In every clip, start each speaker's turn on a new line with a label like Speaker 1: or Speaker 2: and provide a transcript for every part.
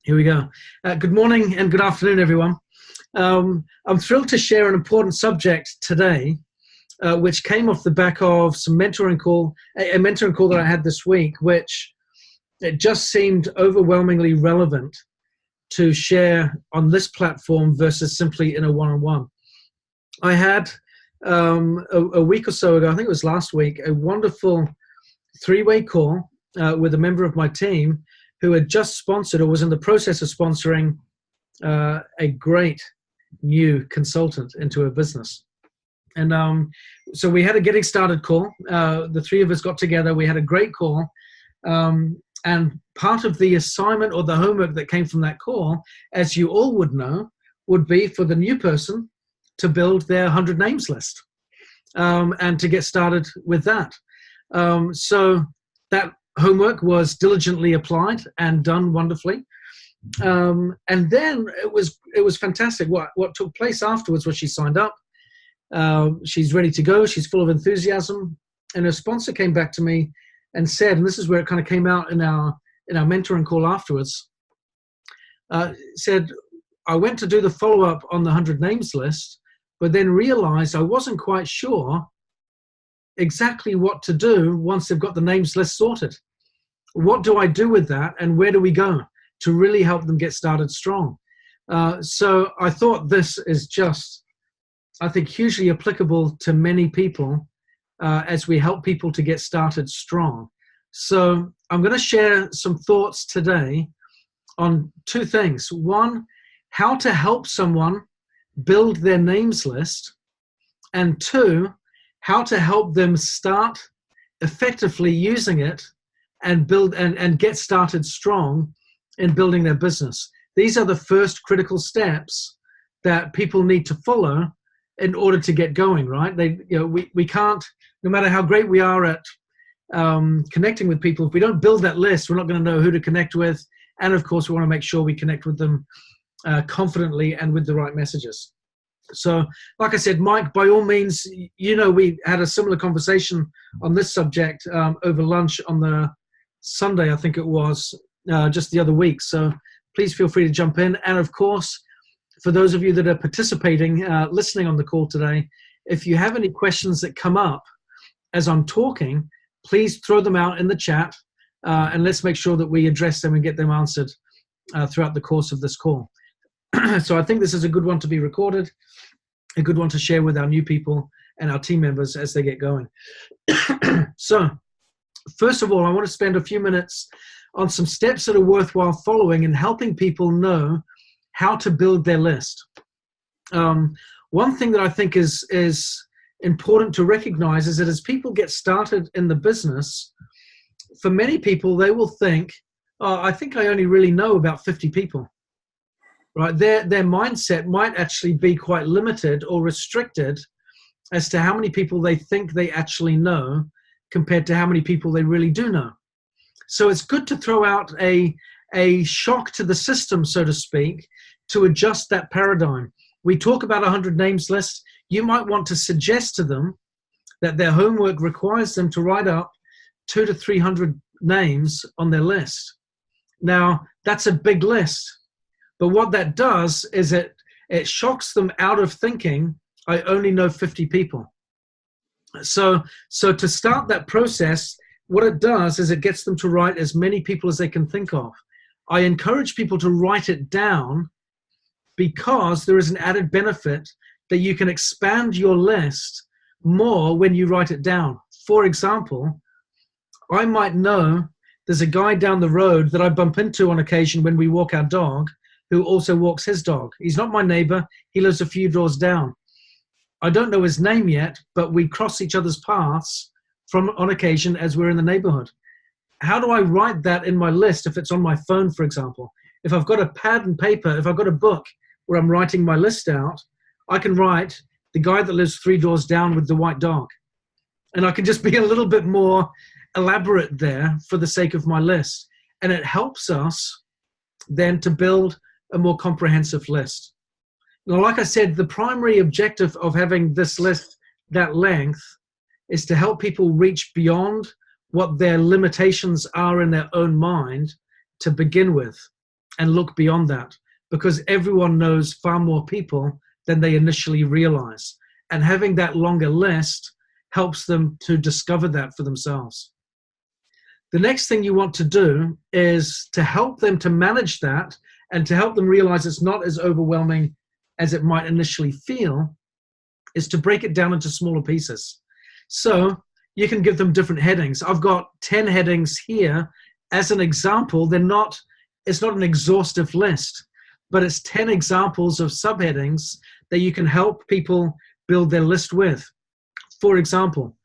Speaker 1: Here we go. Good morning and good afternoon, everyone. I'm thrilled to share an important subject today, which came off the back of some mentoring call, a mentoring call that I had this week, which it just seemed overwhelmingly relevant to share on this platform versus simply in a one-on-one. I had a week or so ago, I think it was last week, a wonderful three-way call with a member of my team who had just sponsored or was in the process of sponsoring a great new consultant into a business. And so we had a getting started call. The three of us got together. We had a great call. And part of the assignment or the homework that came from that call, as you all would know, would be for the new person to build their 100 names list and to get started with that. So that homework was diligently applied and done wonderfully. And then it was fantastic. What took place afterwards was she signed up. She's ready to go. She's full of enthusiasm. And her sponsor came back to me and said, and this is where it kind of came out in our mentoring call afterwards, said, I went to do the follow-up on the 100 names list, but then realized I wasn't quite sure exactly what to do once they've got the names list sorted. What do I do with that, and where do we go to really help them get started strong? So I thought this is just, I think, hugely applicable to many people as we help people to get started strong. So I'm going to share some thoughts today on two things. One, how to help someone build their names list, and two, how to help them start effectively using it and build and get started strong in building their business. These are the first critical steps that people need to follow in order to get going, right? We can't, no matter how great we are at connecting with people, if we don't build that list, we're not going to know who to connect with. And of course, we want to make sure we connect with them confidently and with the right messages. So, like I said, Mike, by all means, we had a similar conversation on this subject over lunch on the Sunday, I think it was, just the other week. So please feel free to jump in. And of course, for those of you that are participating, listening on the call today, if you have any questions that come up as I'm talking, please throw them out in the chat, and let's make sure that we address them and get them answered throughout the course of this call. So I think this is a good one to be recorded, a good one to share with our new people and our team members as they get going. So first of all, I want to spend a few minutes on some steps that are worthwhile following and helping people know how to build their list. One thing that I think is important to recognize is that as people get started in the business, for many people, they will think, oh, I think I only really know about 50 people. Right, their mindset might actually be quite limited or restricted as to how many people they think they actually know compared to how many people they really do know. So it's good to throw out a shock to the system, so to speak, to adjust that paradigm. We talk about a 100 names list. You might want to suggest to them that their homework requires them to write up 200 to 300 names on their list. Now, that's a big list. But what that does is it shocks them out of thinking, I only know 50 people. So to start that process, what it does is it gets them to write as many people as they can think of. I encourage people to write it down because there is an added benefit that you can expand your list more when you write it down. For example, I might know there's a guy down the road that I bump into on occasion when we walk our dog, who also walks his dog. He's not my neighbor. He lives a few doors down. I don't know his name yet, but we cross each other's paths on occasion as we're in the neighborhood. How do I write that in my list if it's on my phone, for example? If I've got a pad and paper, if I've got a book where I'm writing my list out, I can write the guy that lives 3 doors down with the white dog. And I can just be a little bit more elaborate there for the sake of my list. And it helps us then to build a more comprehensive list. Now, like I said, the primary objective of having this list that length is to help people reach beyond what their limitations are in their own mind to begin with. and look beyond that, because everyone knows far more people than they initially realize. And having that longer list helps them to discover that for themselves. The next thing you want to do is to help them to manage that and to help them realize it's not as overwhelming as it might initially feel, is to break it down into smaller pieces. So you can give them different headings. I've got 10 headings here as an example. It's not an exhaustive list, but it's 10 examples of subheadings that you can help people build their list with. For example,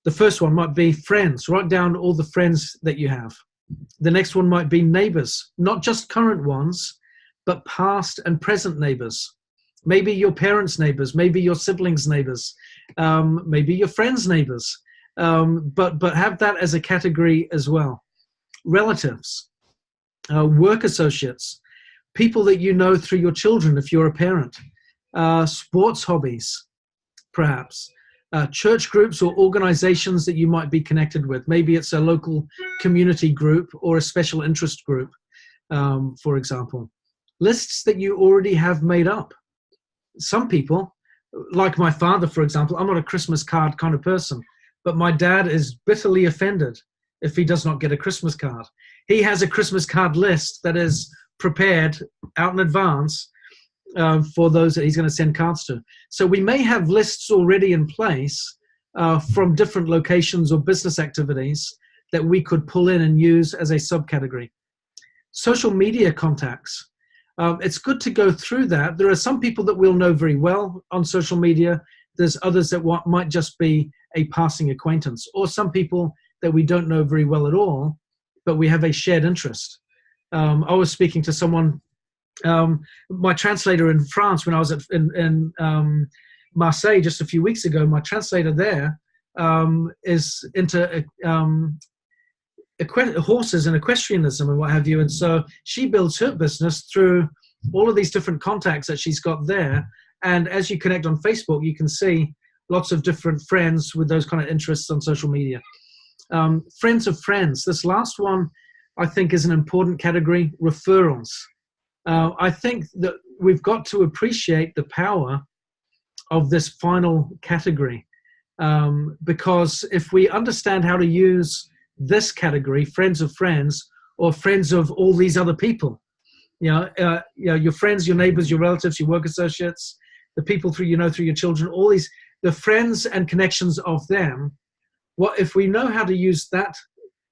Speaker 1: the first one might be friends. Write down all the friends that you have. The next one might be neighbors, not just current ones, but past and present neighbors. Maybe your parents' neighbors, maybe your siblings' neighbors, maybe your friends' neighbors, but have that as a category as well. Relatives, work associates, people that you know through your children if you're a parent, sports hobbies, perhaps, church groups or organizations that you might be connected with. Maybe it's a local community group or a special interest group, for example. Lists that you already have made up. Some people, like my father, for example, I'm not a Christmas card kind of person, but my dad is bitterly offended if he does not get a Christmas card. He has a Christmas card list that is prepared out in advance for those that he's going to send cards to. So we may have lists already in place from different locations or business activities that we could pull in and use as a subcategory. Social media contacts. It's good to go through that. There are some people that we'll know very well on social media. There's others that might just be a passing acquaintance, or some people that we don't know very well at all, but we have a shared interest. I was speaking to someone, my translator in France, when I was in Marseille just a few weeks ago. My translator there is into horses and equestrianism and what have you. And so she builds her business through all of these different contacts that she's got there. And as you connect on Facebook, you can see lots of different friends with those kind of interests on social media. Friends of friends. This last one, I think, is an important category: referrals. I think that we've got to appreciate the power of this final category, because if we understand how to use this category, friends of friends, or friends of all these other people, your friends, your neighbors, your relatives, your work associates, the people through your children, all these, the friends and connections of them. What if we know how to use that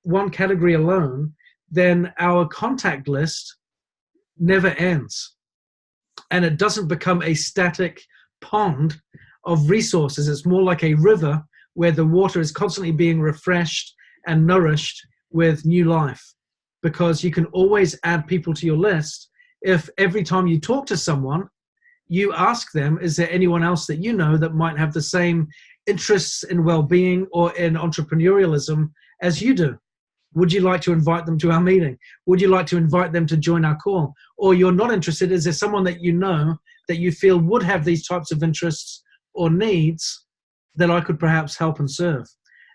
Speaker 1: one category alone, then our contact list never ends, and it doesn't become a static pond of resources. It's more like a river where the water is constantly being refreshed and nourished with new life, because you can always add people to your list. If every time you talk to someone, you ask them, is there anyone else that you know that might have the same interests in well-being or in entrepreneurialism as you do? Would you like to invite them to our meeting? Would you like to invite them to join our call? Or you're not interested, is there someone that you know that you feel would have these types of interests or needs that I could perhaps help and serve?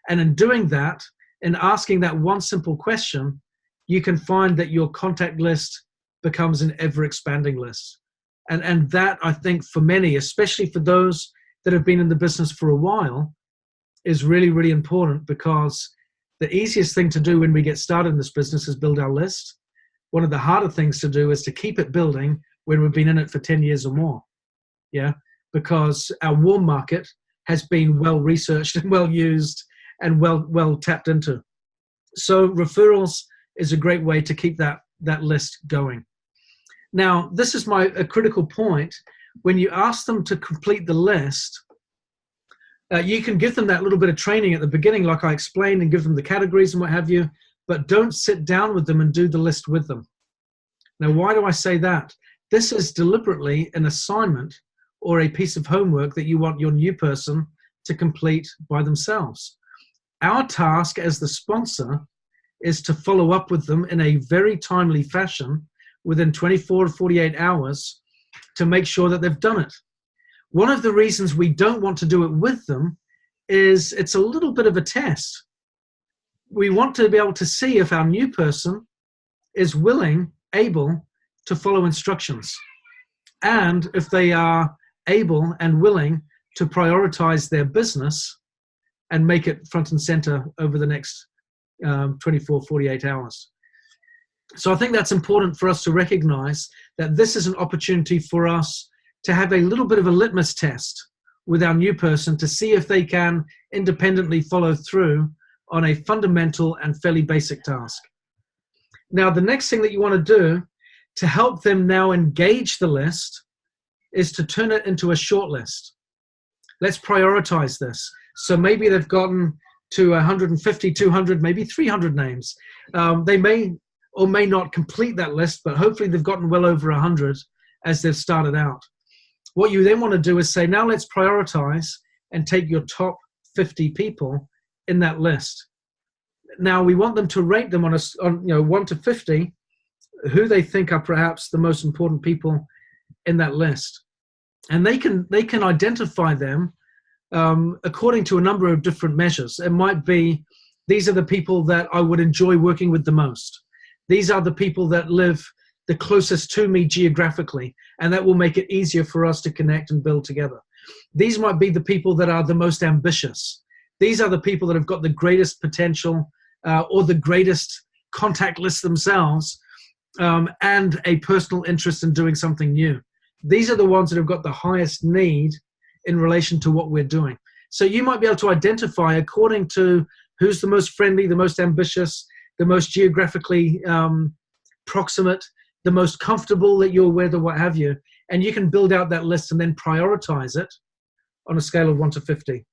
Speaker 1: And in doing that, in asking that one simple question, you can find that your contact list becomes an ever-expanding list. And that, I think, for many, especially for those that have been in the business for a while, is really, really important, because the easiest thing to do when we get started in this business is build our list. One of the harder things to do is to keep it building when we've been in it for 10 years or more. Yeah, because our warm market has been well researched and well used and well tapped into. So referrals is a great way to keep that list going. Now, this is a critical point. When you ask them to complete the list, you can give them that little bit of training at the beginning, like I explained, and give them the categories and what have you, but don't sit down with them and do the list with them. Now, why do I say that? This is deliberately an assignment or a piece of homework that you want your new person to complete by themselves. Our task as the sponsor is to follow up with them in a very timely fashion within 24 to 48 hours to make sure that they've done it. One of the reasons we don't want to do it with them is it's a little bit of a test. We want to be able to see if our new person is willing able to follow instructions, and if they are able and willing to prioritize their business and make it front and center over the next 24, 48 hours. So I think that's important for us to recognize that this is an opportunity for us to have a little bit of a litmus test with our new person to see if they can independently follow through on a fundamental and fairly basic task. Now, the next thing that you want to do to help them now engage the list is to turn it into a short list. Let's prioritize this. So maybe they've gotten to 150, 200, maybe 300 names. They may or may not complete that list, but hopefully they've gotten well over 100 as they've started out. What you then want to do is say, now let's prioritize and take your top 50 people in that list. Now we want them to rate them on 1 to 50, who they think are perhaps the most important people in that list. And they can identify them according to a number of different measures. It might be, these are the people that I would enjoy working with the most. These are the people that live the closest to me geographically, and that will make it easier for us to connect and build together. These might be the people that are the most ambitious. These are the people that have got the greatest potential or the greatest contact list themselves and a personal interest in doing something new. These are the ones that have got the highest need in relation to what we're doing. So you might be able to identify according to who's the most friendly, the most ambitious, the most geographically proximate, the most comfortable that you're with, or what have you. And you can build out that list and then prioritize it on a scale of 1 to 50.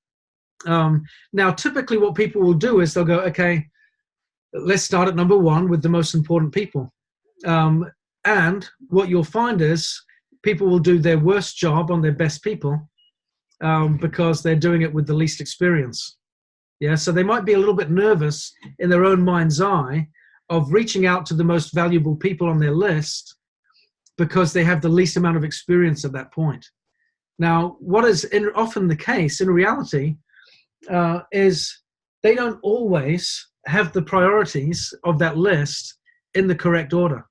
Speaker 1: Now, typically what people will do is they'll go, okay, let's start at number 1 with the most important people. And what you'll find is people will do their worst job on their best people because they're doing it with the least experience. Yeah, so they might be a little bit nervous in their own mind's eye of reaching out to the most valuable people on their list because they have the least amount of experience at that point. Now, what is often the case in reality is they don't always have the priorities of that list in the correct order.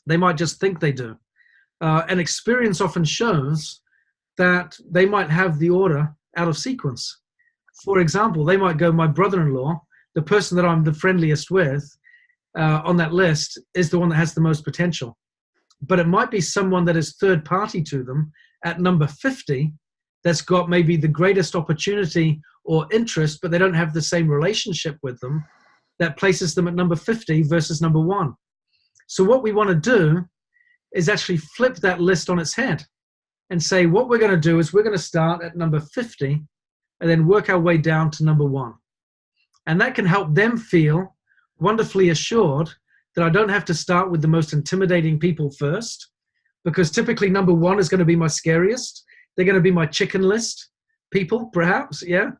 Speaker 1: They might just think they do. And experience often shows that they might have the order out of sequence. For example, they might go, my brother-in-law, the person that I'm the friendliest with on that list, is the one that has the most potential. But it might be someone that is third party to them at number 50 that's got maybe the greatest opportunity or interest, but they don't have the same relationship with them, that places them at number 50 versus number 1. So what we want to do is actually flip that list on its head and say, what we're going to do is we're going to start at number 50 and then work our way down to number 1. And that can help them feel wonderfully assured that I don't have to start with the most intimidating people first, because typically number 1 is going to be my scariest. They're going to be my chicken list people, perhaps, yeah?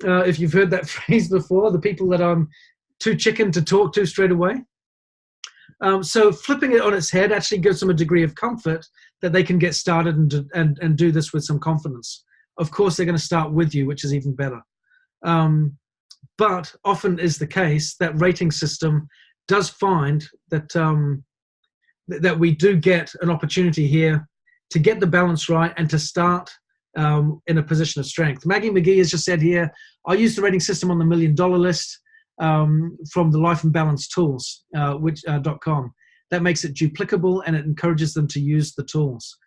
Speaker 1: If you've heard that phrase before, the people that I'm too chicken to talk to straight away. So flipping it on its head actually gives them a degree of comfort that they can get started and do this with some confidence. Of course, they're going to start with you, which is even better. But often is the case that rating system does find that that we do get an opportunity here to get the balance right and to start in a position of strength. Maggie McGee has just said here, I use the rating system on the $1 million list from the Life and Balance Tools, .com. That makes it duplicable and it encourages them to use the tools.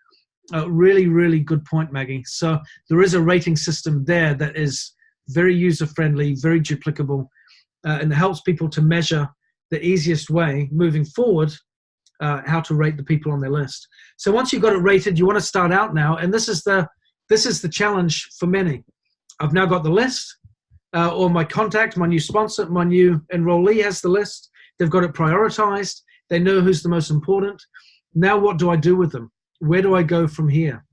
Speaker 1: Really, really good point, Maggie. So there is a rating system there that is very user-friendly, very duplicable, and helps people to measure the easiest way moving forward how to rate the people on their list. So once you've got it rated, you want to start out now, and this is the challenge for many. I've now got the list, or my contact, my new sponsor, my new enrollee has the list. They've got it prioritized. They know who's the most important. Now what do I do with them? Where do I go from here?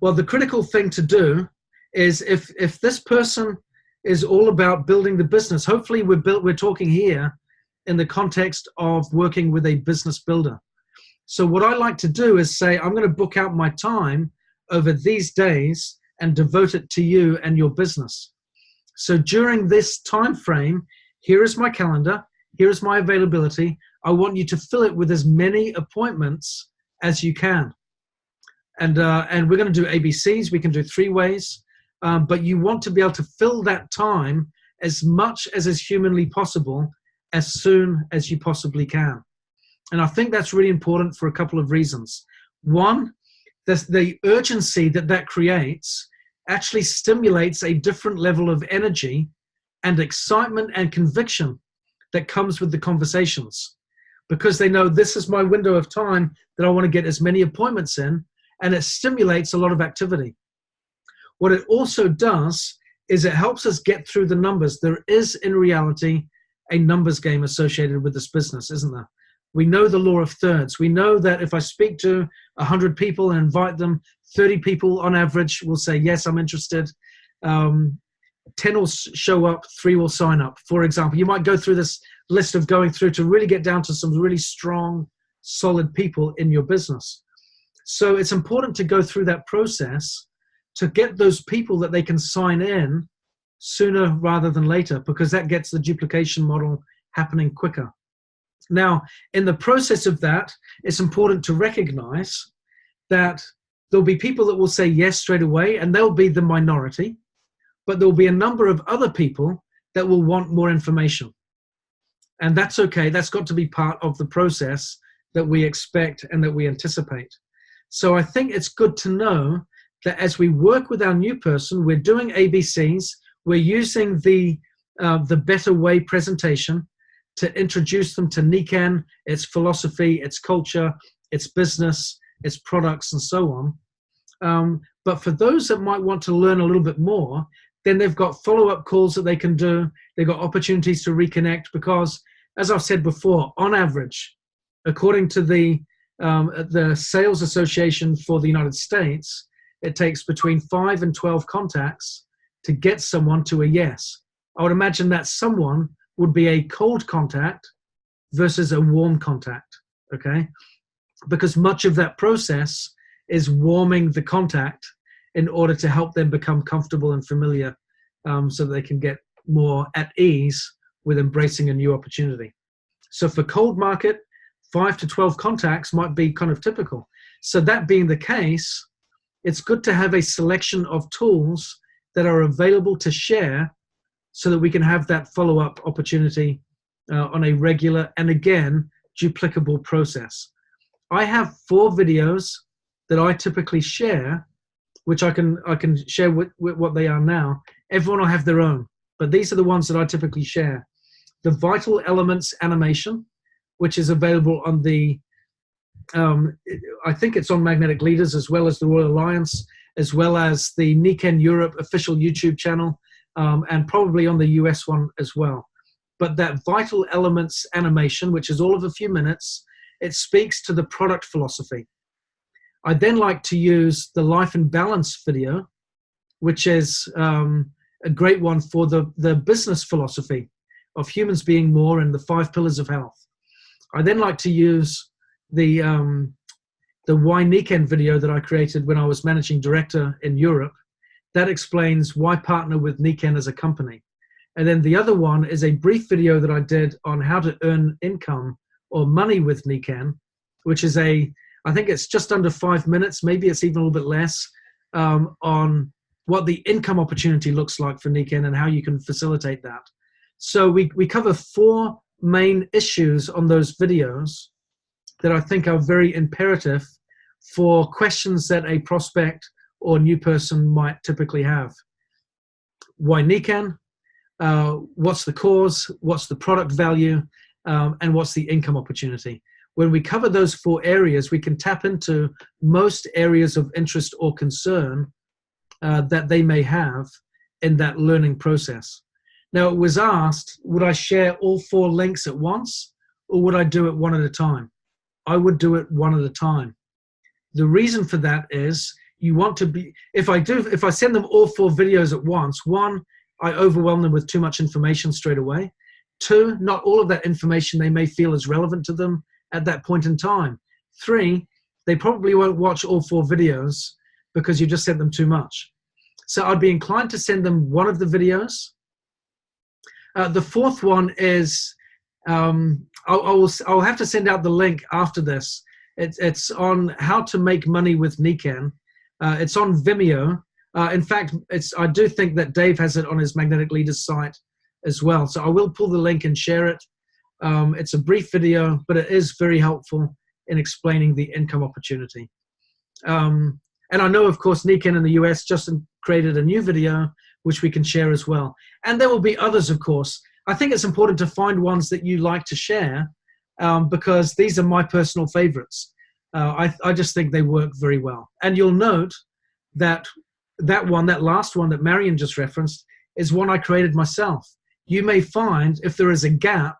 Speaker 1: Well, the critical thing to do is if this person is all about building the business, hopefully we're talking here in the context of working with a business builder. So what I like to do is say, I'm going to book out my time over these days and devote it to you and your business. So during this time frame, here is my calendar. Here's my availability. I want you to fill it with as many appointments as you can. And we're going to do ABCs. We can do 3 ways. But you want to be able to fill that time as much as is humanly possible as soon as you possibly can. And I think that's really important for a couple of reasons. One, the urgency that creates actually stimulates a different level of energy and excitement and conviction that comes with the conversations, because they know this is my window of time that I want to get as many appointments in, and it stimulates a lot of activity. What it also does is it helps us get through the numbers. There is, in reality, a numbers game associated with this business, isn't there? We know the law of thirds. We know that if I speak to 100 people and invite them, 30 people on average will say, yes, I'm interested. 10 will show up, 3 will sign up. For example, you might go through this list of going through to really get down to some really strong, solid people in your business. So it's important to go through that process to get those people that they can sign in sooner rather than later, because that gets the duplication model happening quicker. Now, in the process of that, it's important to recognize that there'll be people that will say yes straight away, and they'll be the minority, but there'll be a number of other people that will want more information. And that's okay. That's got to be part of the process that we expect and that we anticipate. So I think it's good to know that as we work with our new person, we're doing ABCs, we're using the Better Way presentation to introduce them to Nikken, its philosophy, its culture, its business, its products, and so on. But for those that might want to learn a little bit more, then they've got follow-up calls that they can do. They've got opportunities to reconnect because, as I've said before, on average, according to the Sales Association for the United States, it takes between 5 and 12 contacts to get someone to a yes. I would imagine that someone would be a cold contact versus a warm contact, okay? Because much of that process is warming the contact in order to help them become comfortable and familiar so that they can get more at ease with embracing a new opportunity. So for cold market, 5 to 12 contacts might be kind of typical. So that being the case, it's good to have a selection of tools that are available to share so that we can have that follow-up opportunity on a regular and, again, duplicable process. I have 4 videos that I typically share, which I can share with what they are now. Everyone will have their own, but these are the ones that I typically share. The Vital Elements animation, which is available on the, I think it's on Magnetic Leaders, as well as the Royal Alliance, as well as the Nikken Europe official YouTube channel, and probably on the US one as well. But that Vital Elements animation, which is all of a few minutes, it speaks to the product philosophy. I then like to use the Life in Balance video, which is a great one for the business philosophy of humans being more and the 5 pillars of health. I then like to use the Why Nikken video that I created when I was managing director in Europe. That explains why partner with Nikken as a company. And then the other one is a brief video that I did on how to earn income or money with Nikken, which is I think it's just under 5 minutes, maybe it's even a little bit less, on what the income opportunity looks like for Nikken and how you can facilitate that. So we cover 4 main issues on those videos that I think are very imperative for questions that a prospect or new person might typically have. Why Nikken? What's the cause? What's the product value? And what's the income opportunity? When we cover those 4 areas, we can tap into most areas of interest or concern that they may have in that learning process. Now, it was asked, would I share all 4 links at once, or would I do it one at a time? I would do it one at a time. The reason for that is you want to be, if I send them all 4 videos at once, 1, I overwhelm them with too much information straight away. 2, not all of that information they may feel is relevant to them at that point in time. 3, they probably won't watch all 4 videos because you just sent them too much. So I'd be inclined to send them one of the videos. The 4th one is I'll have to send out the link after this. It's on how to make money with Nikan. It's on Vimeo. In fact, I do think that Dave has it on his Magnetic Leaders site as well. So I will pull the link and share it. It's a brief video, but it is very helpful in explaining the income opportunity. And I know, of course, Nikan in the US just created a new video, which we can share as well. And there will be others, of course. I think it's important to find ones that you like to share, because these are my personal favorites. I just think they work very well. And you'll note that that last one that Marion just referenced, is one I created myself. You may find if there is a gap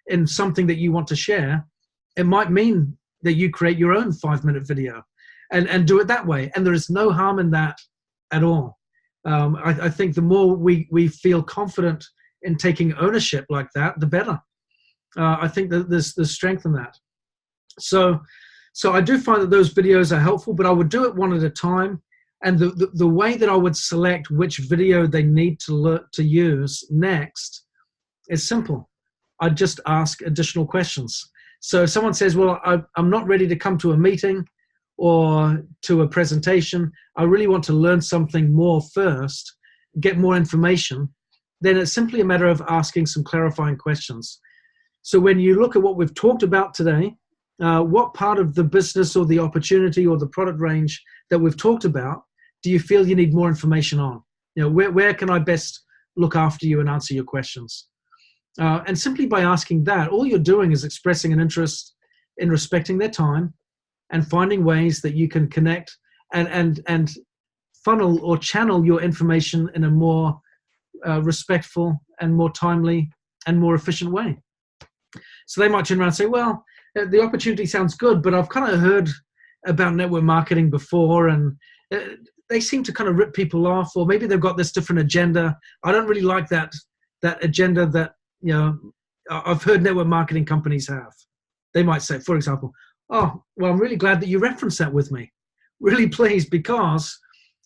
Speaker 1: in something that you want to share, it might mean that you create your own 5-minute video and do it that way. And there is no harm in that at all. I think the more we feel confident in taking ownership like that, the better. I think that there's strength in that. So I do find that those videos are helpful, but I would do it one at a time. And the way that I would select which video they need to use next is simple. I'd just ask additional questions. So if someone says, well, I'm not ready to come to a meeting or to a presentation, I really want to learn something more first, get more information, then it's simply a matter of asking some clarifying questions. So when you look at what we've talked about today, what part of the business or the opportunity or the product range that we've talked about do you feel you need more information on? Where can I best look after you and answer your questions? And simply by asking that, all you're doing is expressing an interest in respecting their time and finding ways that you can connect and funnel or channel your information in a more respectful and more timely and more efficient way. So they might turn around and say, well, the opportunity sounds good, but I've kind of heard about network marketing before, and they seem to kind of rip people off, or maybe they've got this different agenda. I don't really like that agenda that I've heard network marketing companies have. They might say, for example, oh, well, I'm really glad that you referenced that with me. Really pleased, because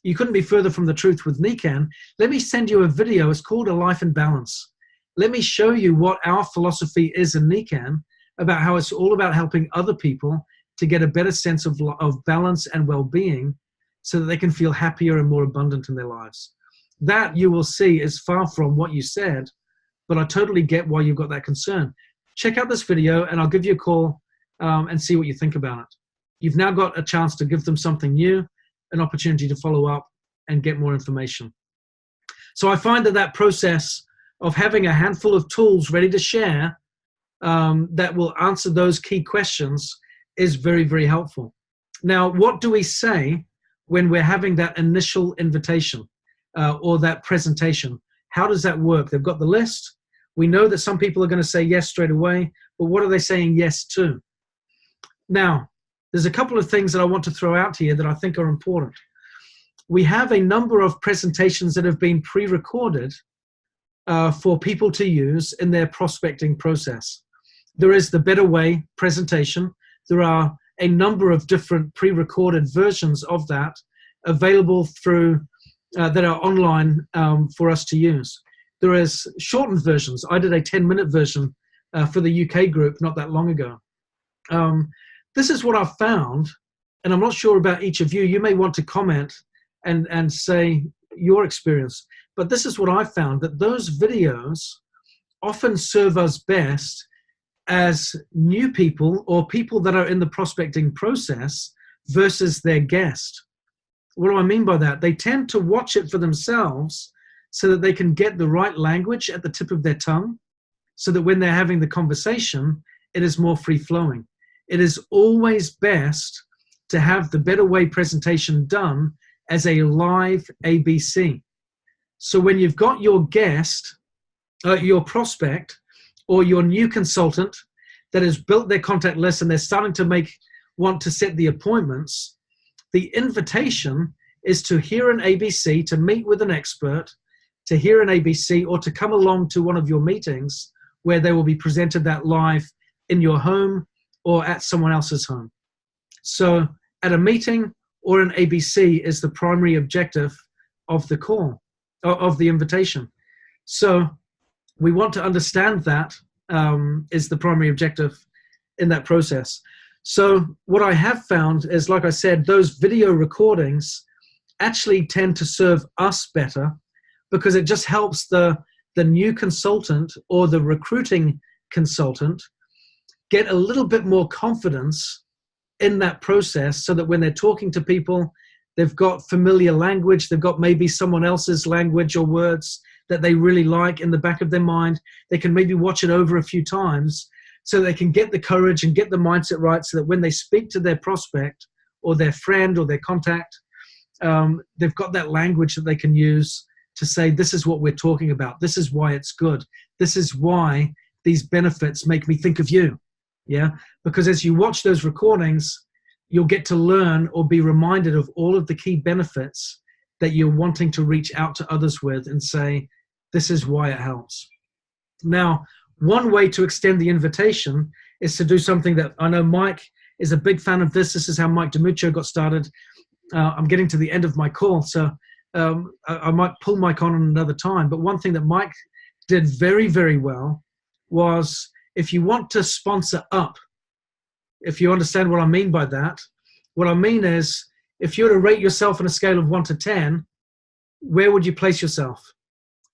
Speaker 1: you couldn't be further from the truth with Nikan. Let me send you a video. It's called A Life in Balance. Let me show you what our philosophy is in Nikan, about how it's all about helping other people to get a better sense of balance and well-being so that they can feel happier and more abundant in their lives. That, you will see, is far from what you said, but I totally get why you've got that concern. Check out this video and I'll give you a call and see what you think about it. You've now got a chance to give them something new, an opportunity to follow up and get more information. So I find that process of having a handful of tools ready to share that will answer those key questions is very, very helpful. Now, what do we say when we're having that initial invitation or that presentation? How does that work? They've got the list. We know that some people are going to say yes straight away, but what are they saying yes to? Now, there's a couple of things that I want to throw out here that I think are important. We have a number of presentations that have been pre-recorded for people to use in their prospecting process. There is the Better Way presentation. There are a number of different pre-recorded versions of that available through that are online for us to use. There is shortened versions. I did a 10-minute version for the UK group not that long ago. This is what I've found, and I'm not sure about each of you. You may want to comment and say your experience, but this is what I've found, that those videos often serve us best as new people or people that are in the prospecting process versus their guest. What do I mean by that? They tend to watch it for themselves so that they can get the right language at the tip of their tongue, so that when they're having the conversation, it is more free-flowing. It is always best to have the Better Way presentation done as a live ABC. So when you've got your guest, your prospect, or your new consultant that has built their contact list and they're starting to want to set the appointments, the invitation is to hear an ABC, to meet with an expert, to hear an ABC, or to come along to one of your meetings where they will be presented that live in your home or at someone else's home. So at a meeting or an ABC is the primary objective of the call, of the invitation. So we want to understand that is the primary objective in that process. So what I have found is, like I said, those video recordings actually tend to serve us better, because it just helps the new consultant or the recruiting consultant get a little bit more confidence in that process, so that when they're talking to people, they've got familiar language, they've got maybe someone else's language or words that they really like in the back of their mind. They can maybe watch it over a few times so they can get the courage and get the mindset right, so that when they speak to their prospect or their friend or their contact, they've got that language that they can use to say, this is what we're talking about. This is why it's good. This is why these benefits make me think of you. Yeah, because as you watch those recordings, you'll get to learn or be reminded of all of the key benefits that you're wanting to reach out to others with and say, this is why it helps. Now, one way to extend the invitation is to do something that I know Mike is a big fan of this. This is how Mike DiMuccio got started. I'm getting to the end of my call, so I might pull Mike on another time. But one thing that Mike did very, very well was, if you want to sponsor up, if you understand what I mean by that, what I mean is, if you were to rate yourself on a scale of 1 to 10, where would you place yourself?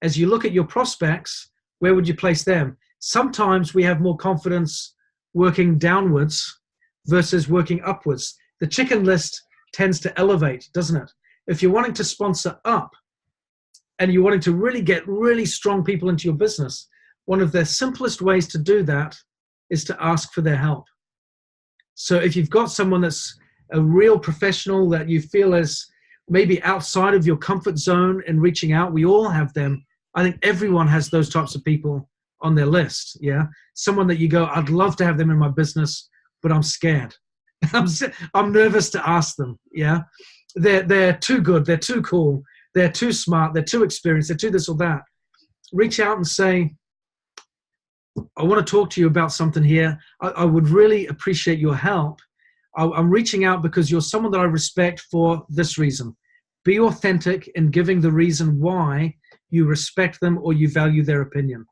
Speaker 1: As you look at your prospects, where would you place them? Sometimes we have more confidence working downwards versus working upwards. The chicken list tends to elevate, doesn't it? If you're wanting to sponsor up and you're wanting to really get really strong people into your business, one of the simplest ways to do that is to ask for their help. So if you've got someone that's a real professional that you feel is maybe outside of your comfort zone in reaching out, we all have them. I think everyone has those types of people on their list. Yeah. Someone that you go, I'd love to have them in my business, but I'm scared. I'm nervous to ask them. Yeah. They're too good. They're too cool. They're too smart. They're too experienced. They're too this or that. Reach out and say, I want to talk to you about something here. I would really appreciate your help. I'm reaching out because you're someone that I respect for this reason. Be authentic in giving the reason why you respect them or you value their opinion.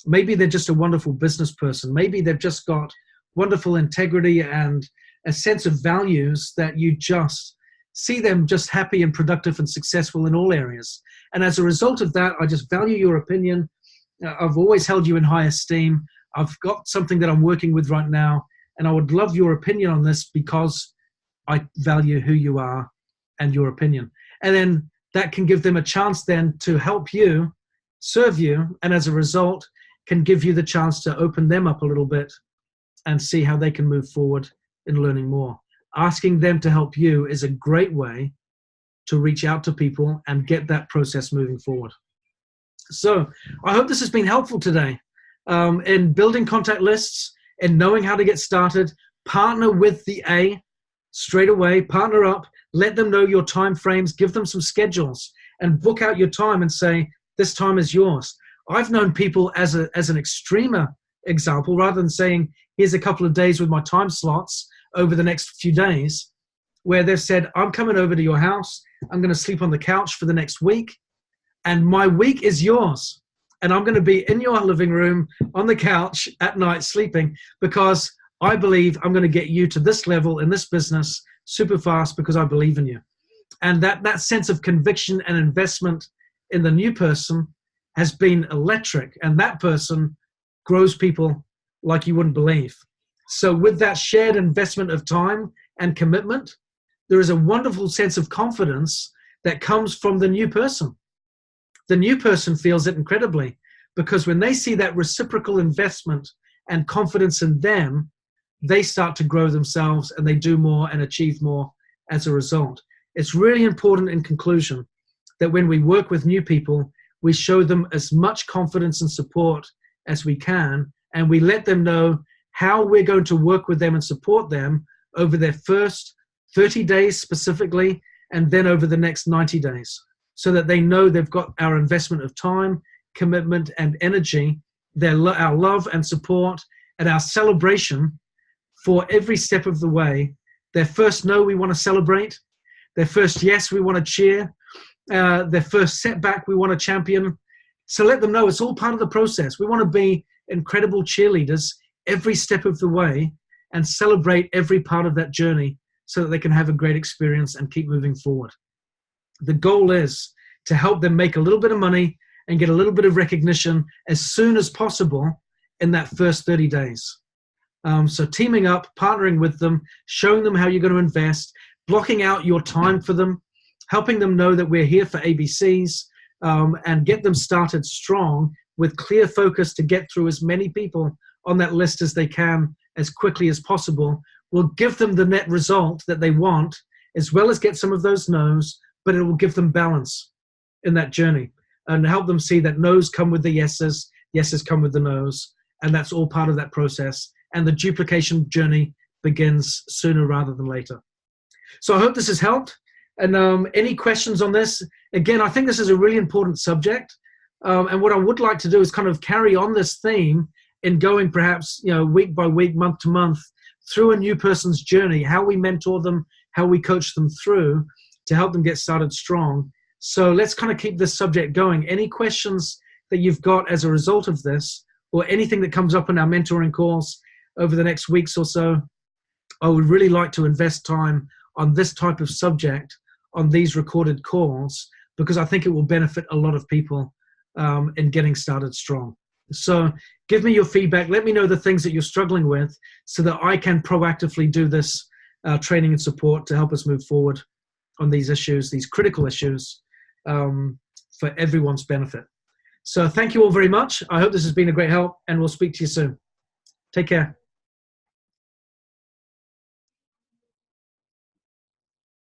Speaker 1: Maybe they're just a wonderful business person. Maybe they've just got wonderful integrity and a sense of values that you just see them just happy and productive and successful in all areas. And as a result of that, I just value your opinion. I've always held you in high esteem. I've got something that I'm working with right now, and I would love your opinion on this because I value who you are and your opinion. And then that can give them a chance then to help you, serve you, and as a result can give you the chance to open them up a little bit and see how they can move forward in learning more. Asking them to help you is a great way to reach out to people and get that process moving forward. So I hope this has been helpful today in building contact lists and knowing how to get started. Partner with the A straight away, partner up, let them know your time frames, give them some schedules and book out your time and say, this time is yours. I've known people as an extremer example, rather than saying, here's a couple of days with my time slots over the next few days, where they've said, I'm coming over to your house. I'm going to sleep on the couch for the next week. And my week is yours. And I'm going to be in your living room on the couch at night sleeping, because I believe I'm going to get you to this level in this business super fast because I believe in you. And that sense of conviction and investment in the new person has been electric. And that person grows people like you wouldn't believe. So with that shared investment of time and commitment, there is a wonderful sense of confidence that comes from the new person. The new person feels it incredibly, because when they see that reciprocal investment and confidence in them, they start to grow themselves and they do more and achieve more as a result. It's really important, in conclusion, that when we work with new people, we show them as much confidence and support as we can, and we let them know how we're going to work with them and support them over their first 30 days specifically, and then over the next 90 days, so that they know they've got our investment of time, commitment, and energy, our love and support, and our celebration for every step of the way. Their first no, we want to celebrate. Their first yes, we want to cheer. Their first setback, we want to champion. So let them know it's all part of the process. We want to be incredible cheerleaders every step of the way and celebrate every part of that journey so that they can have a great experience and keep moving forward. The goal is to help them make a little bit of money and get a little bit of recognition as soon as possible in that first 30 days. So teaming up, partnering with them, showing them how you're going to invest, blocking out your time for them, helping them know that we're here for ABCs, and get them started strong with clear focus to get through as many people on that list as they can as quickly as possible will give them the net result that they want, as well as get some of those no's, but it will give them balance in that journey and help them see that no's come with the yeses, yeses come with the no's, and that's all part of that process. And the duplication journey begins sooner rather than later. So I hope this has helped. And any questions on this? Again, I think this is a really important subject. And what I would like to do is kind of carry on this theme in going perhaps, week by week, month to month, through a new person's journey, how we mentor them, how we coach them through to help them get started strong. So let's kind of keep this subject going. Any questions that you've got as a result of this, or anything that comes up in our mentoring calls over the next weeks or so, I would really like to invest time on this type of subject on these recorded calls, because I think it will benefit a lot of people in getting started strong. So give me your feedback. Let me know the things that you're struggling with so that I can proactively do this training and support to help us move forward on these issues, these critical issues, for everyone's benefit. So thank you all very much. I hope this has been a great help, and we'll speak to you soon. Take care.